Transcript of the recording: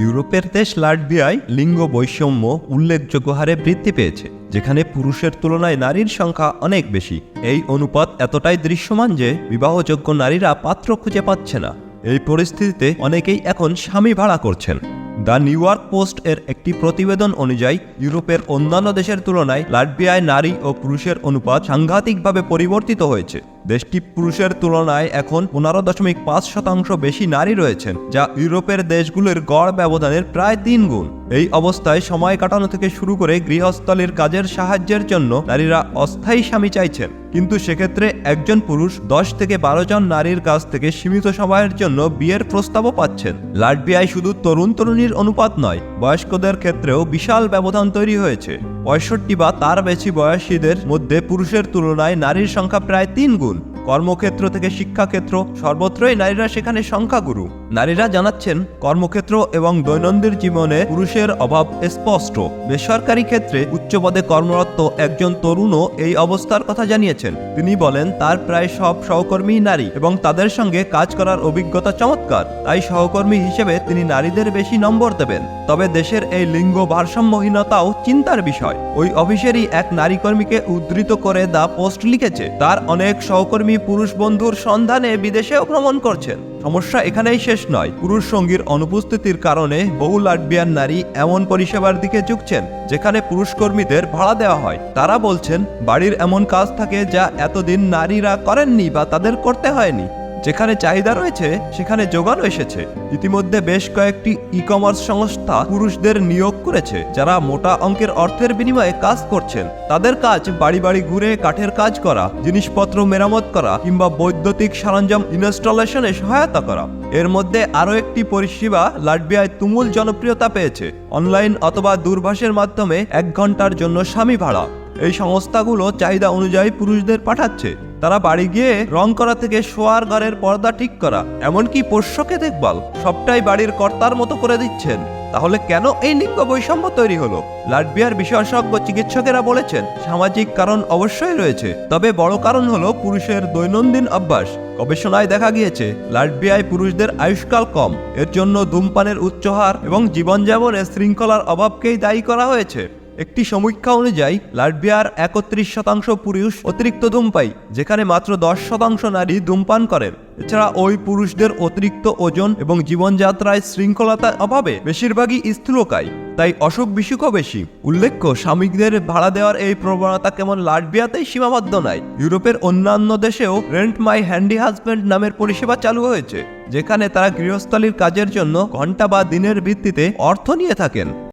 ইউরোপের দেশ লাটভিয়ায় লিঙ্গ বৈষম্য উল্লেখযোগ্য হারে বৃদ্ধি পেয়েছে, যেখানে পুরুষের তুলনায় নারীর সংখ্যা অনেক বেশি। এই অনুপাত এতটাই দৃশ্যমান যে বিবাহযোগ্য নারীরা পাত্র খুঁজে পাচ্ছে না। এই পরিস্থিতিতে অনেকেই এখন স্বামী ভাড়া করছেন। দ্য নিউ ইয়র্ক পোস্ট এর একটি প্রতিবেদন অনুযায়ী ইউরোপের অন্যান্য দেশের তুলনায় লাটভিয়ায় নারী ও পুরুষের অনুপাত সাংঘাতিকভাবে পরিবর্তিত হয়েছে। দেশটি পুরুষের তুলনায় এখন 15.5% বেশি নারী রয়েছেন, যা ইউরোপের দেশগুলোর গড় ব্যবধানের প্রায় 3 গুণ। এই অবস্থায় সময় কাটানো থেকে শুরু করে গৃহস্থলীর কাজের সাহায্যের জন্য নারীরা অস্থায়ী স্বামী চাইছেন, কিন্তু সেক্ষেত্রে একজন পুরুষ 10 থেকে 12 জন নারীর কাছ থেকে সীমিত সময়ের জন্য বিয়ের প্রস্তাবও পাচ্ছেন। লাটভিয়ায় শুধু তরুণ তরুণীর অনুপাত নয়, বয়স্কদের ক্ষেত্রেও বিশাল ব্যবধান তৈরি হয়েছে। 65 বা তার বেশি বয়সীদের মধ্যে পুরুষের তুলনায় নারীর সংখ্যা প্রায় 3 গুণ। কর্মক্ষেত্র থেকে শিক্ষাক্ষেত্র সর্বত্রই নারীরা সেখানে সংখ্যাগুরু। নারীরা জানাচ্ছেন, কর্মক্ষেত্র এবং দৈনন্দিন জীবনে পুরুষের অভাব স্পষ্ট। বেসরকারি ক্ষেত্রে উচ্চ পদে কর্মরত একজন তরুণও এই অবস্থার কথা জানিয়েছেন। তিনি বলেন, তার প্রায় সব সহকর্মী নারী এবং তাদের সঙ্গে কাজ করার অভিজ্ঞতা চমৎকার। তাই সহকর্মী হিসেবে তিনি নারীদের বেশি নম্বর দেবেন। তবে দেশের এই লিঙ্গ ভারসাম্যহীনতাও চিন্তার বিষয়। ওই অফিসেরই এক নারী কর্মীকে উদ্ধৃত করে দ্য পোস্ট লিখেছে, তার অনেক সহকর্মী পুরুষ বন্ধুর সন্ধানে বিদেশেও ভ্রমণ করছেন। সমস্যা এখানেই শেষ নয়। পুরুষ সঙ্গীর অনুপস্থিতির কারণে বহু লাটভিয়ান নারী এমন পরিষেবার দিকে ঝুঁকছেন যেখানে পুরুষ কর্মীদের ভাড়া দেওয়া হয়। তারা বলছেন, বাড়ির এমন কাজ থাকে যা এতদিন নারীরা করেননি বা তাদের করতে হয়নি। যেখানে চাহিদা রয়েছে সেখানে যোগানও এসেছে। ইতিমধ্যে বেশ কয়েকটি ই-কমার্স সংস্থা পুরুষদের নিয়োগ করেছে, যারা মোটা অঙ্কের অর্থের বিনিময়ে কাজ করছেন। তাদের কাজ বাড়ি বাড়ি ঘুরে কাঠের কাজ করা, জিনিসপত্র মেরামত করা কিংবা বৈদ্যুতিক সরঞ্জাম ইনস্টলেশনে সহায়তা করা। এর মধ্যে আরও একটি পরিষেবা লাটভিয়ায় তুমুল জনপ্রিয়তা পেয়েছে, অনলাইন অথবা দূরভাষের মাধ্যমে 1 ঘন্টার জন্য স্বামী ভাড়া। এই সংস্থাগুলো চাহিদা অনুযায়ী পুরুষদের পাঠাচ্ছে। তারা বাড়ি গিয়ে রং করা থেকে শোয়ার ঘরের পর্দা ঠিক করা, এমনকি পোষ্যকে দেখভাল, সবটাই বাড়ির কর্তার মতো করে দিচ্ছেন। তাহলে কেন এই লিঙ্গ বৈষম্য তৈরি হলো? লাটভিয়ার বিশেষজ্ঞ চিকিৎসকেরা বলেছেন, সামাজিক কারণ অবশ্যই রয়েছে, তবে বড় কারণ হলো পুরুষের দৈনন্দিন অভ্যাস। গবেষণায় দেখা গিয়েছে, লাটভিয়ায় পুরুষদের আয়ুষ্কাল কম। এর জন্য ধূমপানের উচ্চ হার এবং জীবনযাপনে শৃঙ্খলার অভাবকেই দায়ী করা হয়েছে। একটি সমীক্ষা অনুযায়ী লাটভিয়ার 31% পুরুষ অতিরিক্ত ধূমপায়ী, যেখানে মাত্র 10% নারী ধূমপান করেন। এছাড়া ওই পুরুষদের অতিরিক্ত ওজন এবং জীবনযাত্রায় শৃঙ্খলতার অভাবে বেশিরভাগই স্থূলকায়, তাই অসুখ বিসুখও বেশি। উল্লেখ্য, স্বামীদের ভাড়া দেওয়ার এই প্রবণতা কেমন লাটভিয়াতেই সীমাবদ্ধ নয়। ইউরোপের অন্যান্য দেশেও রেন্ট মাই হ্যান্ডি হাজব্যান্ড নামের পরিষেবা চালু হয়েছে, যেখানে তারা গৃহস্থলীর কাজের জন্য ঘন্টা বা দিনের ভিত্তিতে অর্থ নিয়ে থাকেন।